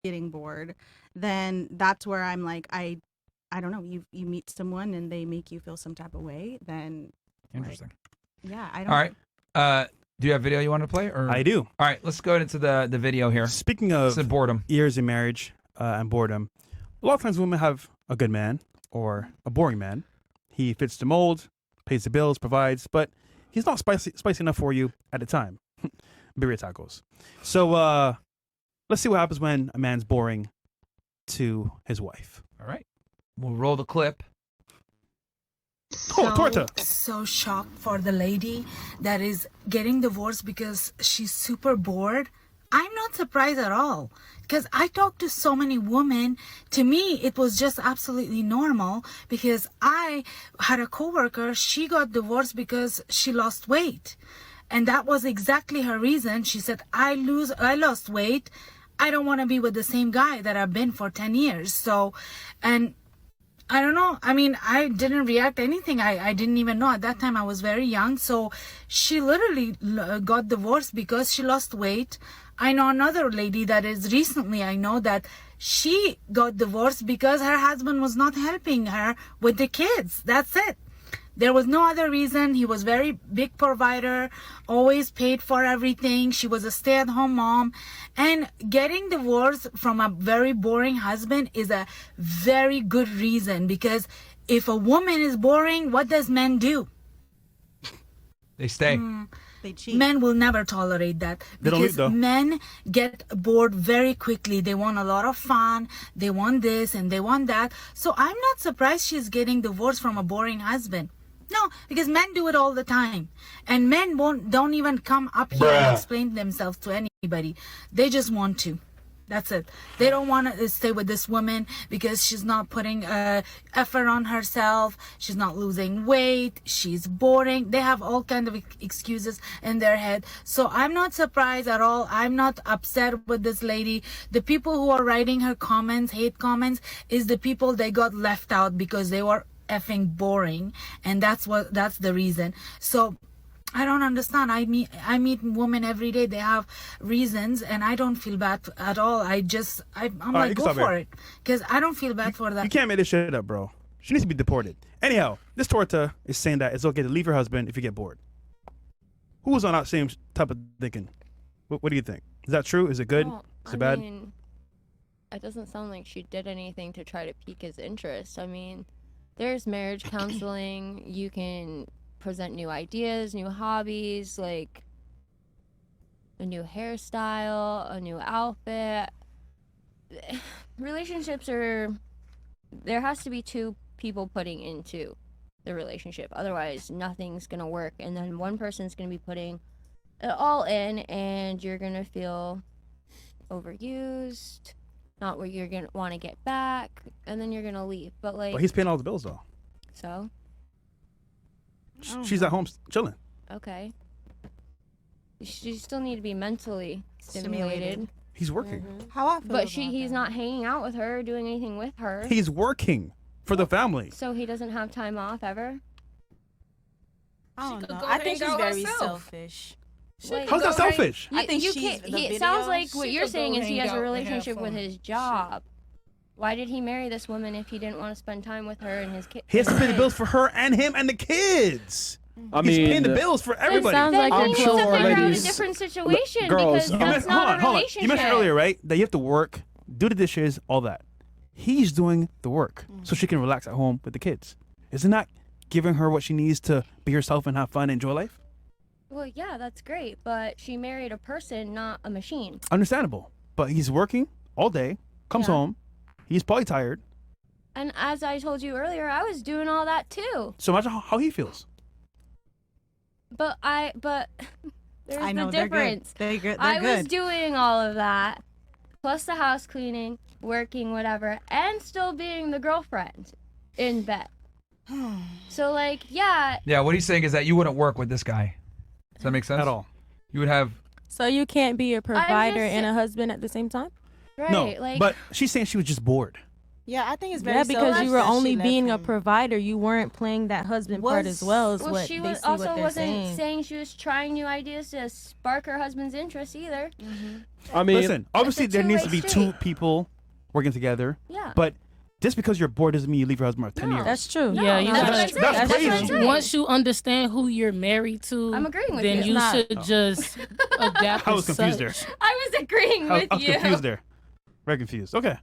getting bored, then that's where I'm like, I don't know. You meet someone and they make you feel some type of way, then Interesting. Like, yeah, I don't. All right. Do you have video you want to play? Or I do. All right, let's go into the video here. Speaking of boredom, years in marriage and boredom, a lot of times women have a good man or a boring man. He fits the mold, pays the bills, provides, but he's not spicy enough for you at the time. Birria tacos. So let's see what happens when a man's boring to his wife. All right. We'll roll the clip. So shocked for the lady that is getting divorced because she's super bored. I'm not surprised at all because I talked to so many women. To me, it was just absolutely normal because I had a coworker. She got divorced because she lost weight. And that was exactly her reason. She said, I lost weight. I don't want to be with the same guy that I've been for 10 years. So, and I don't know. I mean, I didn't react to anything. I didn't even know. At that time, I was very young. So she literally got divorced because she lost weight. I know another lady that is recently, I know that she got divorced because her husband was not helping her with the kids. That's it. There was no other reason. He was very big provider, always paid for everything. She was a stay-at-home mom. And getting divorced from a very boring husband is a very good reason, because if a woman is boring, what does men do? They stay. They cheat. Men will never tolerate that because men get bored very quickly. They want a lot of fun. They want this and they want that. So I'm not surprised she's getting divorced from a boring husband. No, because men do it all the time. And men don't even come up here and explain themselves to anybody. They just want to. That's it. They don't want to stay with this woman because she's not putting effort on herself. She's not losing weight. She's boring. They have all kind of excuses in their head. So I'm not surprised at all. I'm not upset with this lady. The people who are writing her comments, hate comments, is the people they got left out because they were effing boring, and that's the reason. So I don't understand. I meet women every day. They have reasons, and I don't feel bad at all. I'm like, go for it, because I don't feel bad for that. You can't make this shit up, bro. She needs to be deported. Anyhow, this torta is saying that it's okay to leave your husband if you get bored. Who was on that same type of thinking? What do you think? Is that true? Is it good? Is it bad? I mean, it doesn't sound like she did anything to try to pique his interest. I mean, there's marriage counseling. You can present new ideas, new hobbies, like a new hairstyle, a new outfit. Relationships there has to be two people putting into the relationship. Otherwise, nothing's going to work. And then one person's going to be putting it all in, and you're going to feel overused, not where you're going to want to get back, and then you're going to leave. But he's paying all the bills, though. So? She's at home chilling. Okay. You still need to be mentally stimulated. He's working. How often? But he's not hanging out with her, doing anything with her. He's working for the family. So he doesn't have time off ever? I don't know. I think she's very selfish. How's that selfish? I think it sounds like what you're saying is he has a relationship with his job. Why did he marry this woman if he didn't want to spend time with her and his kids? He has to pay the bills for her and him and the kids. He's paying the bills for everybody. It sounds like I'm sure they're in a different situation because that's not a relationship. You mentioned earlier, right, that you have to work, do the dishes, all that. He's doing the work so she can relax at home with the kids. Isn't that giving her what she needs to be herself and have fun and enjoy life? Well, yeah, that's great, but she married a person, not a machine. Understandable. But he's working all day, comes home, he's probably tired. And as I told you earlier, I was doing all that too. So imagine how he feels. But there's I know, the difference. They're good. I was doing all of that, plus the house cleaning, working, whatever, and still being the girlfriend in bed. So yeah. Yeah, what he's saying is that you wouldn't work with this guy. Does that make sense? At all. You would have... So you can't be a provider and a husband at the same time? Right, no, but she's saying she was just bored. Yeah, I think it's very Yeah, because selfish you were that she only left being a him. provider. You weren't playing that husband part as well. Is Well, what she they was see also what they're wasn't saying. she was trying new ideas to spark her husband's interest either. I mean, Listen, obviously It's a there needs to two-way be street. two people working together. Yeah. But just because you're bored doesn't mean you leave your husband for 10 No. years. That's true. No, Yeah, you that's gotta- what I'm saying. that's That's what I'm crazy. saying. Once you understand who you're married to, I'm agreeing with then you. you It's not- should just adapt. I was as confused such. there. I was agreeing I with was you. confused there. Very confused. Okay.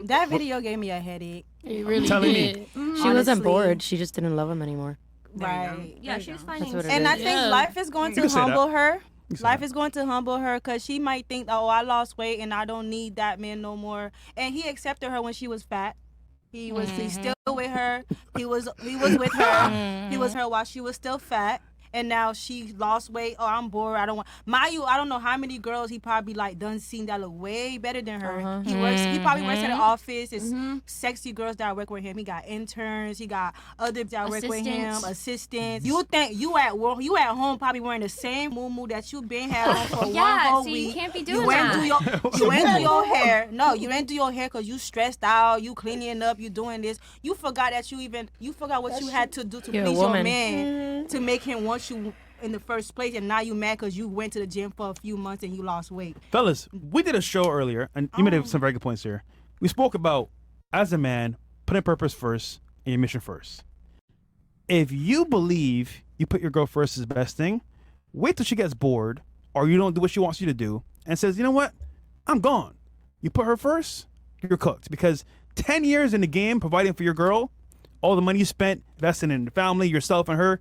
That video gave me a headache. It really Telling did. me. She Honestly. wasn't bored. She just didn't love him anymore. Right. Yeah, she was finding. what it And is. I think Yeah. life is going You to can say that. humble her. You say Life that. is going to humble her because she might think, oh, I lost weight and I don't need that man no more. And he accepted her when she was fat. He's still with her. He was with her. He was her while she was still fat. And now she lost weight. Oh, I'm bored. I don't want. Mind you, I don't know how many girls he probably like done seen that look way better than her. He works. He probably works at an office. It's sexy girls that work with him. He got interns. He got other that work with him. Assistants. Assistants. You think you at work? You at home probably wearing the same muumuu that you been had on for Yeah, one whole so week. you can't be You doing ain't that. do your you ain't do your hair. No, you ain't do your hair because you stressed out. You cleaning up. You doing this. You forgot that you forgot what you had to do to You're a please your woman. man to make him want you in the first place, and now you mad because you went to the gym for a few months and you lost weight. Fellas, we did a show earlier, and you made some very good points here. We spoke about, as a man, putting purpose first and your mission first. If you believe you put your girl first is the best thing, wait till she gets bored or you don't do what she wants you to do and says, you know what? I'm gone. You put her first, you're cooked. Because 10 years in the game providing for your girl, all the money you spent investing in the family, yourself, and her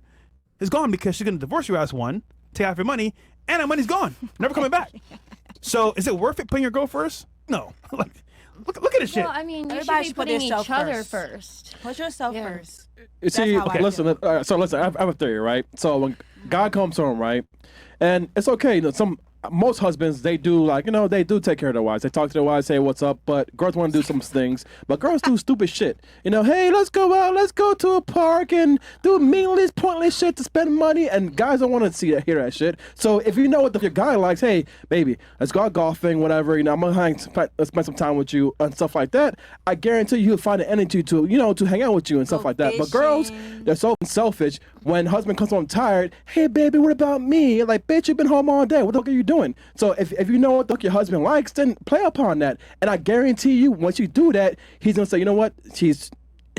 is gone because she's going to divorce your ass, one, take half your money, and that money's gone. Never coming back. So is it worth it putting your girl first? No. Like, look at this shit. Well, I mean, you Everybody should be should put putting each themselves other first. first. Put yourself first. You see, how I listen. So listen, I have a theory, right? So when God comes home, right, and it's okay. You know, most husbands, they do, like, you know, they do take care of their wives. They talk to their wives, say what's up, but girls want to do some things. But girls do stupid shit. You know, hey, let's go out, let's go to a park and do meaningless, pointless shit to spend money. And guys don't want to hear that shit. So if you know what your guy likes, hey, baby, let's go out golfing, whatever. You know, I'm gonna let's spend some time with you and stuff like that. I guarantee you, he'll find the energy to, you know, to hang out with you and stuff like that. But girls, they're so selfish. When husband comes home tired, hey baby, what about me? Like, bitch, you've been home all day. What the fuck are you doing? So if you know what the fuck your husband likes, then play upon that. And I guarantee you, once you do that, he's gonna say, you know what?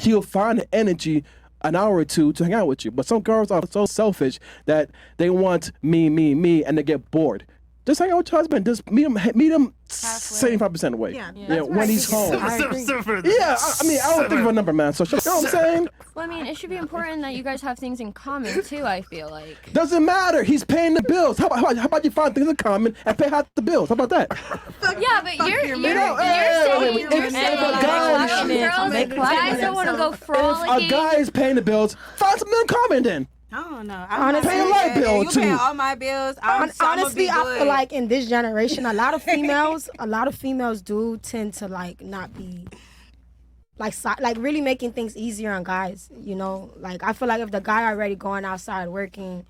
He'll find the energy an hour or two to hang out with you. But some girls are so selfish that they want me, and they get bored. Just hang out with your husband. Just meet him 75% away. Yeah, when he's home. I agree. Yeah, I mean, I don't think of a number, man. So you know what I'm saying? Well, I mean, it should be important that you guys have things in common too. I feel like. Doesn't matter. He's paying the bills. How about you find things in common and pay half the bills? How about that? Yeah, but you're saying guys don't want to go If frolicking. a guy is paying the bills, find something in common then. I don't know. Honestly, Pay a light bill you too. pay all my bills. Honestly, I feel like in this generation, a lot of females do tend to like not be like really making things easier on guys. You know, like I feel like if the guy already going outside working,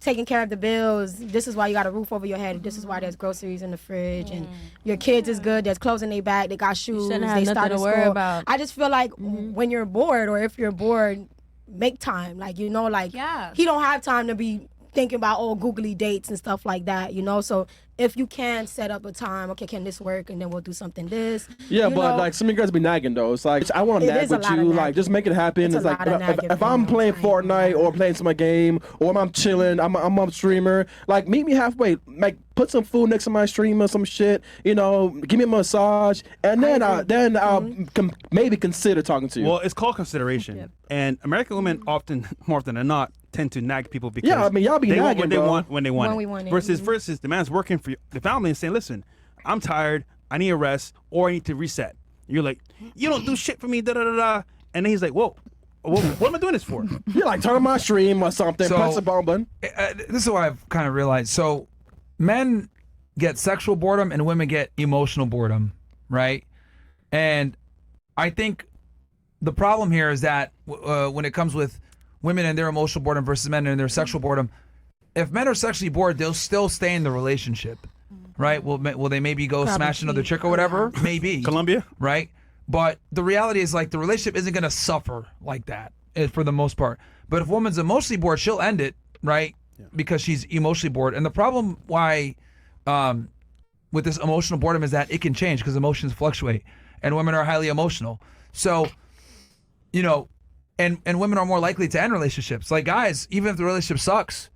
taking care of the bills, this is why you got a roof over your head. This is why there's groceries in the fridge, and your kids is good. There's clothes in their bag. They got shoes. shouldn't have They nothing started to worry school. about. I just feel like when you're bored, or if you're bored, make time. Like, you know, like Yeah. he don't have time to be thinking about googly dates and stuff like that, you know. So if you can set up a time, okay, can this work, and then we'll do something this. Yeah, you but know. like some of you guys be nagging though. It's like I want to It nag is a with lot of you. Like nagging. just make it happen. It's a It's like lot of nagging if I'm for playing me. I ain't Fortnite gonna or playing some game or I'm chilling, I'm a streamer. Like meet me halfway. Like put some food next to my stream or some shit. You know, give me a massage, and then I'll maybe consider talking to you. Well, it's called consideration. And American women often, more often than not, tend to nag people because Yeah, I mean, y'all be they want nagging, what they bro. want when they want When it. we want it. Versus the man's working for the family and saying, listen, I'm tired, I need a rest, or I need to reset. You're like, you don't do shit for me, da da da da. And then he's like, whoa, what am I doing this for? You're like turn on my stream or something. So- Press the button button. This is what I've kind of realized. So, men get sexual boredom and women get emotional boredom, right? And I think the problem here is that when it comes with women and their emotional boredom versus men and their sexual boredom, if men are sexually bored, they'll still stay in the relationship, right? Will they maybe go smash another chick or whatever? Maybe. Colombia? Right? But the reality is, like, the relationship isn't going to suffer like that for the most part. But if a woman's emotionally bored, she'll end it, right? Yeah. Because she's emotionally bored. And the problem why with this emotional boredom is that it can change because emotions fluctuate. And women are highly emotional. So, you know, and women are more likely to end relationships. Like guys, even if the relationship sucks,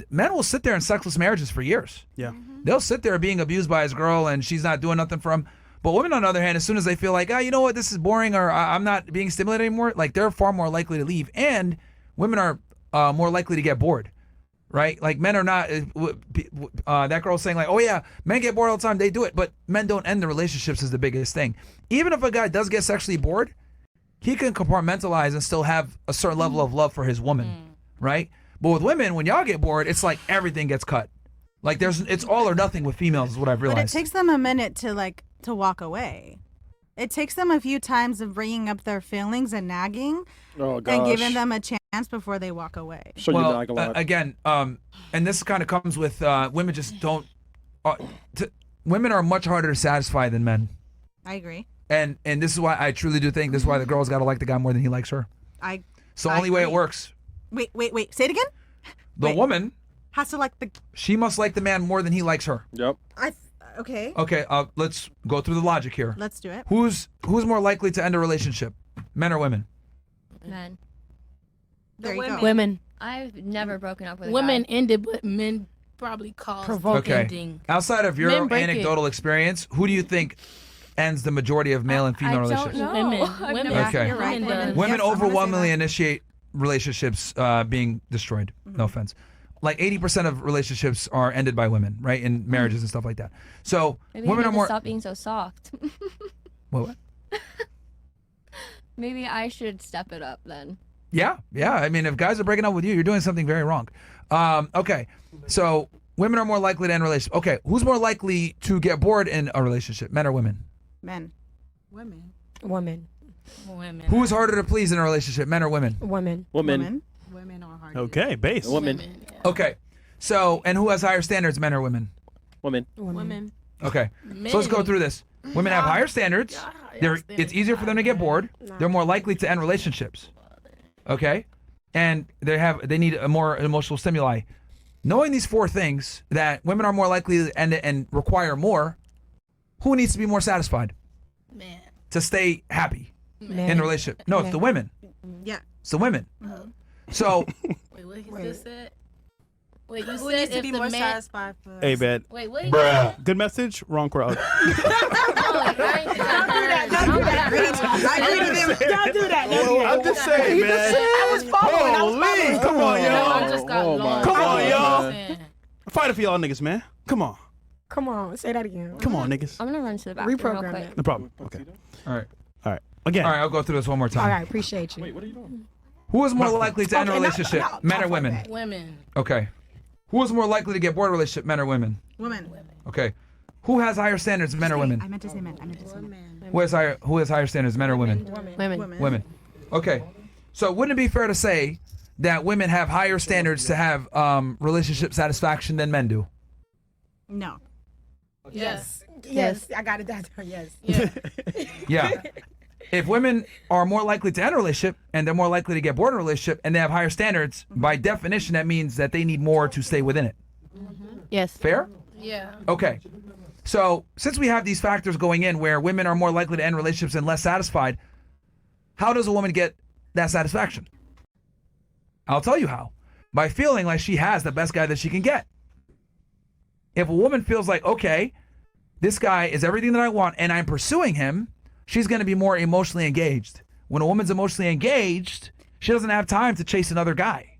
men will sit there in sexless marriages for years. Yeah. They'll sit there being abused by his girl and she's not doing nothing for him. But women, on the other hand, as soon as they feel like, you know what, this is boring or I'm not being stimulated anymore, like they're far more likely to leave. And women are more likely to get bored, right? Like men are not, that girl's saying like, oh yeah, men get bored all the time, they do it. But men don't end the relationships is the biggest thing. Even if a guy does get sexually bored, he can compartmentalize and still have a certain level of love for his woman, right? But with women, when y'all get bored, it's like everything gets cut. Like it's all or nothing with females is what I've realized. But it takes them a minute to walk away. It takes them a few times of bringing up their feelings and nagging and giving them a chance before they walk away. So well, you nag a lot. Again, and this kind of comes with women just don't. Women are much harder to satisfy than men. I agree. And this is why I truly do think this is why the girl's got to like the guy more than he likes her. It's the only way it works. Wait. Say it again? The woman has to like the... She must like the man more than he likes her. Yep. Okay. Okay, let's go through the logic here. Let's do it. Who's more likely to end a relationship? Men or women? Men. There you go. Women. I've never broken up with a Women guy. ended, but men probably caused Provoke the Okay. ending. Outside of your Men break it. anecdotal experience, who do you think ends the majority of male and female relationships? I don't Women. know. I've Women. never- Okay. You're right. Women Women. does. Women Yes, I'm gonna say overwhelmingly that. initiate relationships being destroyed. No offense. Like 80% of relationships are ended by women, right? In marriages and stuff like that. So Maybe women I are need more. to stop being so soft. What? Maybe I should step it up then. Yeah. I mean, if guys are breaking up with you, you're doing something very wrong. Okay. So women are more likely to end relationships. Okay. Who's more likely to get bored in a relationship, men or women? Men. Women. Women. Women. Who is harder to please in a relationship, men or women? Women. Women. Women are hard. Okay, base. Women. Yeah. Okay. So, and who has higher standards, men or women? Women. Women. Okay. So let's go through this. Women have higher standards. It's easier for them to get bored. They're more likely to end relationships. Okay? And they need a more emotional stimuli. Knowing these four things, that women are more likely to end it and require more, who needs to be more satisfied Man. to stay happy Men. in a relationship? No, it's the women. Yeah. It's the women. So Wait, what he just said? Wait, you Who said needs to if be the more man... satisfied for Hey, man. Wait, what? Good message, wrong crowd. Don't do that. I'm just saying, man. Holy, come on, I y'all. just got Oh, my lost. Come on, God, y'all. man. Fighting for y'all niggas, man. Come on. Come on, say that again. Come on, niggas. I'm gonna run to the bathroom real Reprogram quick. it. No problem. Okay. all right. All right. Again. All right, I'll go through this one more time. All right, appreciate you. Wait, what are you doing? Who is more likely to end a Okay, relationship, men or fuck women? that. Women. Okay. Who is more likely to get bored of a relationship, men or women? Women. Okay. Who has higher standards, men or I women? meant to say men. I meant to say men. Who has higher standards, men or women? Women. Women. Okay. So wouldn't it be fair to say that women have higher standards to have relationship satisfaction than men do? No. Yes. Yes, I got it. That's yes. Yeah. Yeah. If women are more likely to end a relationship and they're more likely to get bored in a relationship and they have higher standards, by definition, that means that they need more to stay within it. Yes. Fair? Yeah. Okay. So since we have these factors going in where women are more likely to end relationships and less satisfied, how does a woman get that satisfaction? I'll tell you how. By feeling like she has the best guy that she can get. If a woman feels like, okay, this guy is everything that I want and I'm pursuing him, she's going to be more emotionally engaged. When a woman's emotionally engaged, she doesn't have time to chase another guy.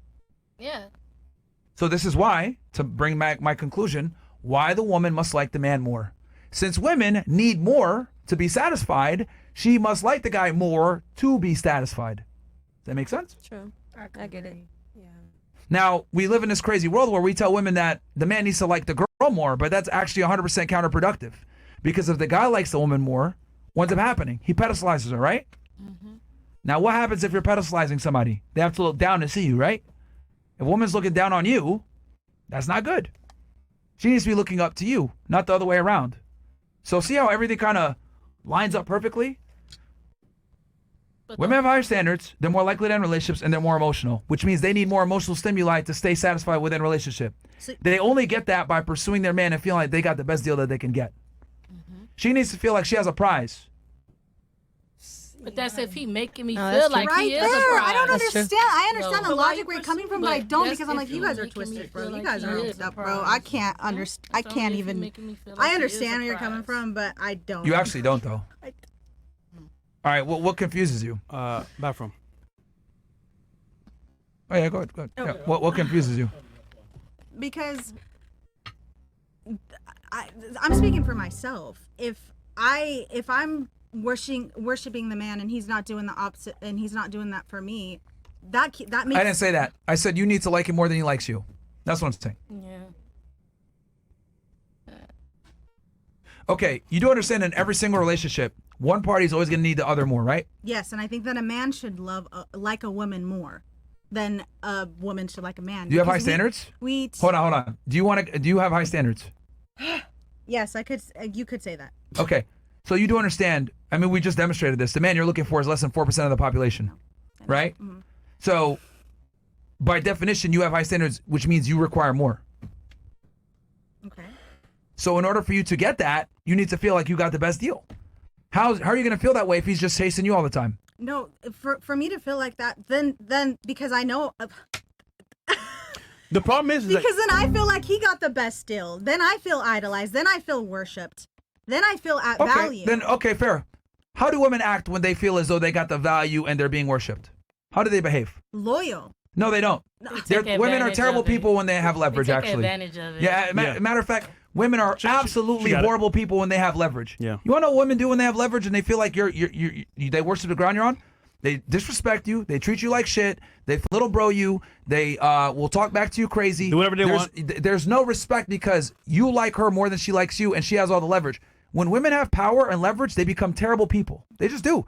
Yeah. So this is why, to bring back my conclusion, why the woman must like the man more. Since women need more to be satisfied, she must like the guy more to be satisfied. Does that make sense? True. I get it. Now, we live in this crazy world where we tell women that the man needs to like the girl more, but that's actually 100% counterproductive. Because if the guy likes the woman more, what ends up happening? He pedestalizes her, right? Mm-hmm. Now, what happens if you're pedestalizing somebody? They have to look down to see you, right? If a woman's looking down on you, that's not good. She needs to be looking up to you, not the other way around. So see how everything kind of lines up perfectly? Women have higher standards. They're more likely to end relationships, and they're more emotional, which means they need more emotional stimuli to stay satisfied within a relationship. They only get that by pursuing their man and feeling like they got the best deal that they can get. She needs to feel like she has a prize. But that's if he making me feel like right he is there. a prize. I don't understand. I understand No. the logic where you're coming from, but I don't that's because I'm if like, you he guys are making me twisted, feel bro. You like guys he are is messed a up, bro. prize. I can't understand. I That's only can't if he even. making me feel I like he is understand a where you're coming prize. from, but I don't. You actually don't, though. All right, what confuses you? Bathroom. Oh, yeah, go ahead. Yeah. What confuses you? Because I'm speaking for myself. If I'm worshiping the man and he's not doing the opposite and he's not doing that for me, that makes. I didn't say that. I said you need to like him more than he likes you. That's what I'm saying. Yeah. Okay, you do understand in every single relationship, one party is always going to need the other more, right? Yes, and I think that a man should like a woman more than a woman should like a man. Do you have high Because standards? Hold on. Do you have high standards? Yes, I could. You could say that. Okay, so you do understand. I mean, we just demonstrated this. The man you're looking for is less than 4% of the population, right? Mm-hmm. So, by definition, you have high standards, which means you require more. Okay. So, in order for you to get that, you need to feel like you got the best deal. How are you going to feel that way if he's just chasing you all the time? No, for me to feel like that, then because I know. The problem is because then I feel like he got the best deal. Then I feel idolized. Then I feel worshipped. Then I feel at value. Okay, fair. How do women act when they feel as though they got the value and they're being worshipped? How do they behave? Loyal. No, they don't. Women are terrible people when they have leverage. Take Actually, advantage of it. Yeah, matter of fact, women are absolutely horrible people when they have leverage. Yeah. You want to know what women do when they have leverage and they feel like they worship the ground you're on? They disrespect you. They treat you like shit. They little bro you. They will talk back to you crazy. Do whatever they want. There's no respect because you like her more than she likes you, and she has all the leverage. When women have power and leverage, they become terrible people. They just do.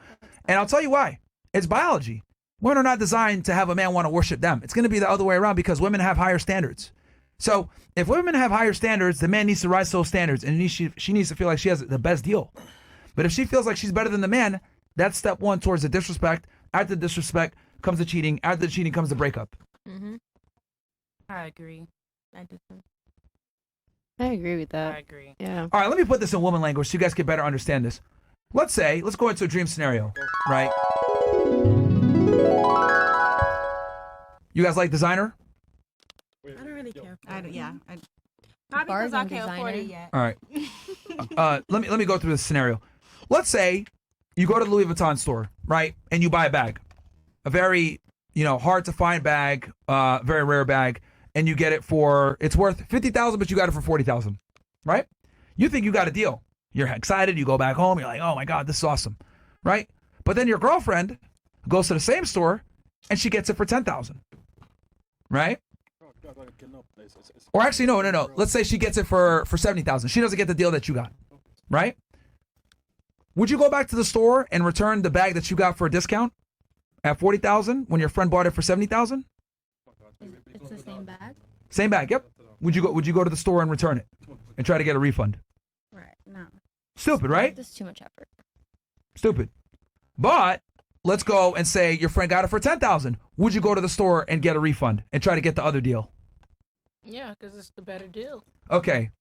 And I'll tell you why. It's biology. Women are not designed to have a man want to worship them. It's going to be the other way around because women have higher standards. So if women have higher standards, the man needs to rise to those standards, and she needs to feel like she has the best deal. But if she feels like she's better than the man, that's step one towards the disrespect. After the disrespect comes the cheating. After the cheating comes the breakup. Mm-hmm. I agree. I agree with that. I agree. Yeah. All right, let me put this in woman language so you guys can better understand this. Let's go into a dream scenario, right? You guys like designer? I don't really care. Probably because I can't afford it yet. All right. Let me go through this scenario. Let's say you go to the Louis Vuitton store, right? And you buy a bag. A very, hard to find bag, very rare bag, and you get it it's worth $50,000, but you got it for $40,000, right? You think you got a deal. You're excited, you go back home, you're like, oh my God, this is awesome, right? But then your girlfriend goes to the same store and she gets it for $10,000, right? Or actually, no. Let's say she gets it for $70,000. She doesn't get the deal that you got, right? Would you go back to the store and return the bag that you got for a discount at $40,000 when your friend bought it for $70,000? It's the same bag. Same bag, yep. Would you go to the store and return it and try to get a refund? Right. No. Stupid, right? This is too much effort. Stupid. But let's go and say your friend got it for $10,000. Would you go to the store and get a refund and try to get the other deal? Yeah, because it's the better deal. Okay.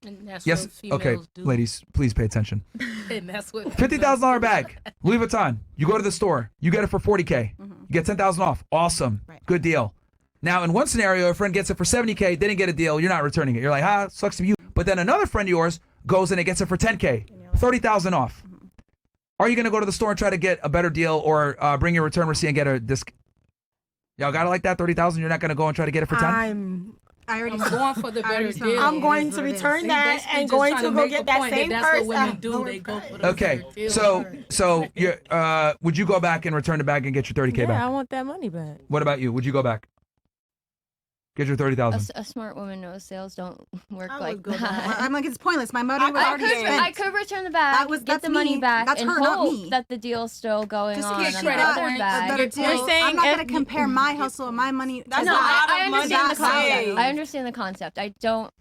And that's Yes. what females Okay, do. ladies, please pay attention. And that's what $50,000 bag, Louis Vuitton. You go to the store, you get it for $40K. You get $10,000 off. Awesome. Right. Good deal. Now, in one scenario, a friend gets it for $70K, didn't get a deal, you're not returning it. You're like, sucks to be you. But then another friend of yours goes and it gets it for $10K, $30,000 off. Are you going to go to the store and try to get a better deal or bring your return receipt and get a disc? Y'all got it like that, $30,000? You're not going to go and try to get it for 10? I'm going for the better deal. I'm going to return that and going to go get that same That's person. what women do. They go for the Okay, better deal. so you would you go back and return the bag and get your $30K Yeah, back? I want that money back. What about you? Would you go back? Get your $30,000. A smart woman knows sales don't work I like would go that. back. I'm like, it's pointless. My money was already spent. I could return the bag, get that's the money me. back, That's and her, not hope me. that the deal's still going Just on to get the straight other up a bag. better deal. You're saying I'm not going if- to compare my hustle and my money to That's No, not I understand the money concept. saved. I understand the concept. I don't.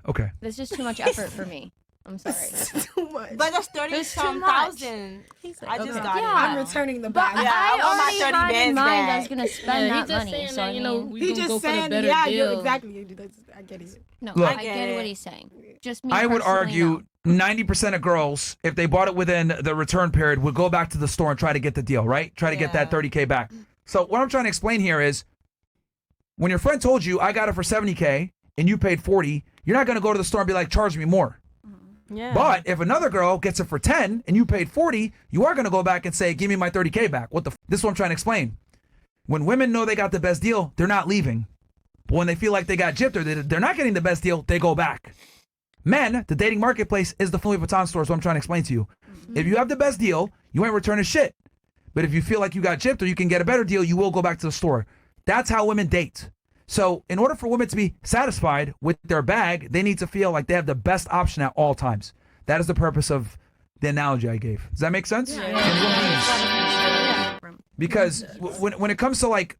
Okay. There's just too much effort for me. I'm sorry. Too much. But that's 30 It's too some much. thousand. I just got it. I'm returning the But bag. I I want my already 30 had in bands mind I back. was gonna spend Yeah, that he's just money. saying So that, I you know, mean, we He gonna just go for the saying, better yeah, deal. exactly. I get it. no, Look. I get what he's saying. Just me. I would personally, argue no. 90% of girls, if they bought it within the return period, would go back to the store and try to get the deal, right? Try to get that 30K back. So what I'm trying to explain here is when your friend told you, I got it for 70K and you paid 40, you're not going to go to the store and be like, charge me more. Yeah. But if another girl gets it for 10 and you paid 40, you are going to go back and say, give me my 30K back. This is what I'm trying to explain. When women know they got the best deal, they're not leaving. But when they feel like they got gypped or they're not getting the best deal, they go back. Men, the dating marketplace is the Louis Vuitton store, is what I'm trying to explain to you. If you have the best deal, you ain't returning shit. But if you feel like you got gypped or you can get a better deal, you will go back to the store. That's how women date. So in order for women to be satisfied with their bag, they need to feel like they have the best option at all times. That is the purpose of the analogy I gave. Does that make sense? Because when it comes to like,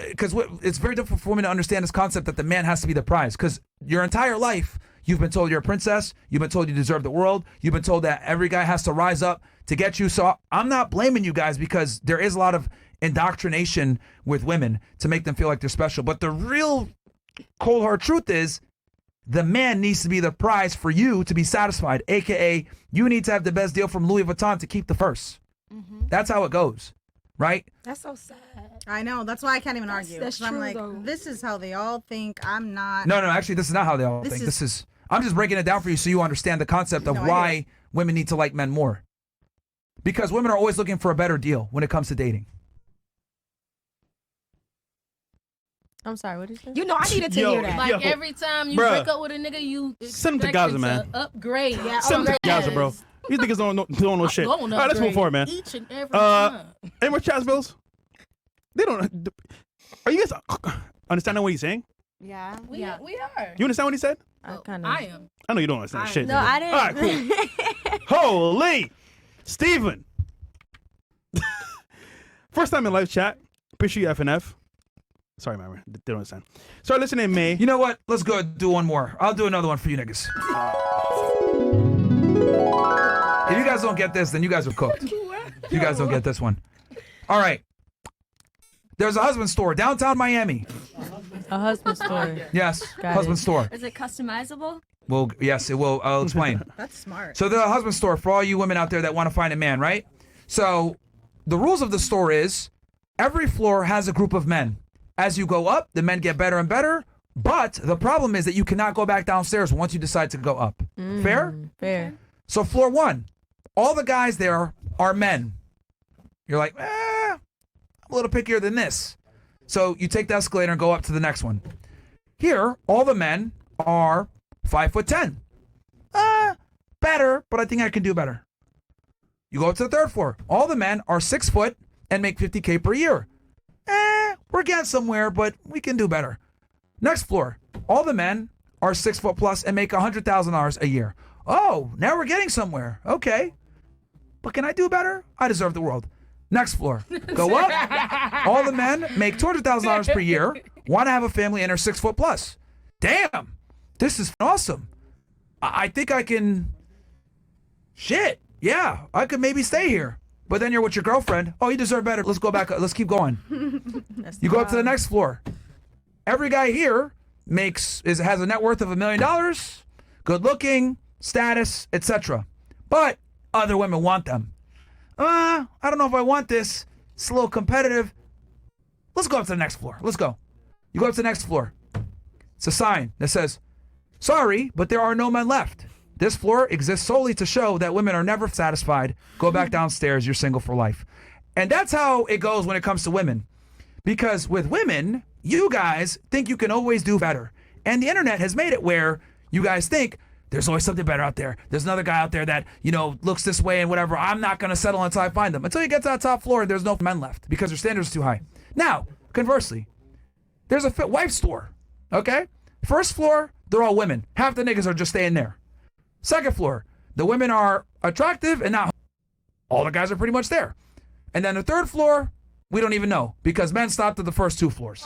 because it's very difficult for women to understand this concept that the man has to be the prize. Because your entire life, you've been told you're a princess. You've been told you deserve the world. You've been told that every guy has to rise up to get you. So I'm not blaming you guys because there is a lot of indoctrination with women to make them feel like they're special. But the real cold hard truth is the man needs to be the prize for you to be satisfied. AKA, you need to have the best deal from Louis Vuitton to keep the first. That's how it goes, right? That's so sad. I know. That's why I can't even argue. That's 'Cause I'm true, like, though. this is how they all think. I'm not. No, actually, this is not how they all This think. is- I'm just breaking it down for you so you understand the concept of No, I why women need to like men more. Because women are always looking for a better deal when it comes to dating. I'm sorry, what did you say? You know, I needed to hear that. Like every time you Bruh. break up with a nigga, you Send him to expect Gaza, it man. upgrade. Yeah, Send him to yes. Gaza, bro. These niggas don't know shit. All Going right, let's move upgrade forward, man. Each and every time. Any more chats, Bills? They don't. Are you guys understanding what he's saying? Yeah. We are. You understand what he said? I am. I know you don't understand shit. No, I nigga. didn't. All right, cool. Holy, Steven. First time in live chat. Appreciate you, FNF. Sorry, Myron. They don't understand. Start listening in May. You know what? Let's go do one more. I'll do another one for you niggas. If you guys don't get this, then you guys are cooked. If you guys don't get this one. All right. There's a husband store downtown Miami. A husband story. Yes, Got husband it. store. Is it customizable? Well, yes, it will. I'll explain. That's smart. So there's a husband store for all you women out there that want to find a man, right? So the rules of the store is every floor has a group of men. As you go up, the men get better and better. But the problem is that you cannot go back downstairs once you decide to go up. Fair? Fair. So floor one, all the guys there are men. You're like, I'm a little pickier than this. So you take the escalator and go up to the next one. Here, all the men are 5'10". Better, but I think I can do better. You go up to the third floor. All the men are 6 foot and make $50K per year. We're getting somewhere, but we can do better. Next floor. All the men are 6 foot plus and make $100,000 a year. Oh, now we're getting somewhere. Okay. But can I do better? I deserve the world. Next floor. Go up. All the men make $200,000 per year, want to have a family, and are 6 foot plus. Damn. This is awesome. I think I can. Shit. Yeah, I could maybe stay here. But then you're with your girlfriend. Oh, you deserve better. Let's go back. Let's keep going. You go up to the next floor. Every guy here has a net worth of $1 million, good looking, status, etc. But other women want them. I don't know if I want this. It's a little competitive. Let's go up to the next floor. Let's go. You go up to the next floor. It's a sign that says, sorry, but there are no men left. This floor exists solely to show that women are never satisfied. Go back downstairs. You're single for life. And that's how it goes when it comes to women. Because with women, you guys think you can always do better. And the internet has made it where you guys think there's always something better out there. There's another guy out there that, looks this way and whatever. I'm not going to settle until I find them. Until you get to that top floor, there's no men left because their standards are too high. Now, conversely, there's a wife store. Okay? First floor, they're all women. Half the niggas are just staying there. Second floor, the women are attractive and not all the guys are pretty much there. And then the third floor, we don't even know because men stopped at the first 2 floors.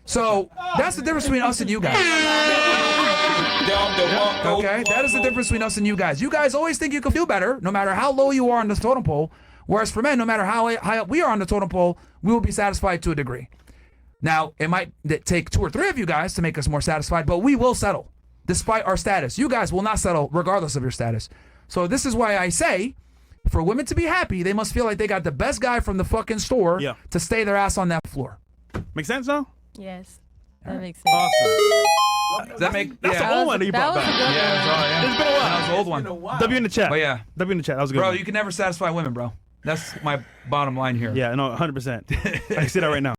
So that's the difference between us and you guys. Okay, that is the difference between us and you guys. You guys always think you can do better, no matter how low you are on the totem pole. Whereas for men, no matter how high up we are on the totem pole, we will be satisfied to a degree. Now, it might take 2 or 3 of you guys to make us more satisfied, but we will settle, despite our status. You guys will not settle, regardless of your status. So this is why I say, for women to be happy, they must feel like they got the best guy from the fucking store to stay their ass on that floor. Make sense, though? Yes, that makes sense. Awesome. Does that make That's the old one that you brought back. It's been a while. That was the old one. W in the chat. But yeah. W in the chat. That was a good. Bro, one. you can never satisfy women, bro. That's my bottom line here. Yeah, no, 100%. I can see that right now.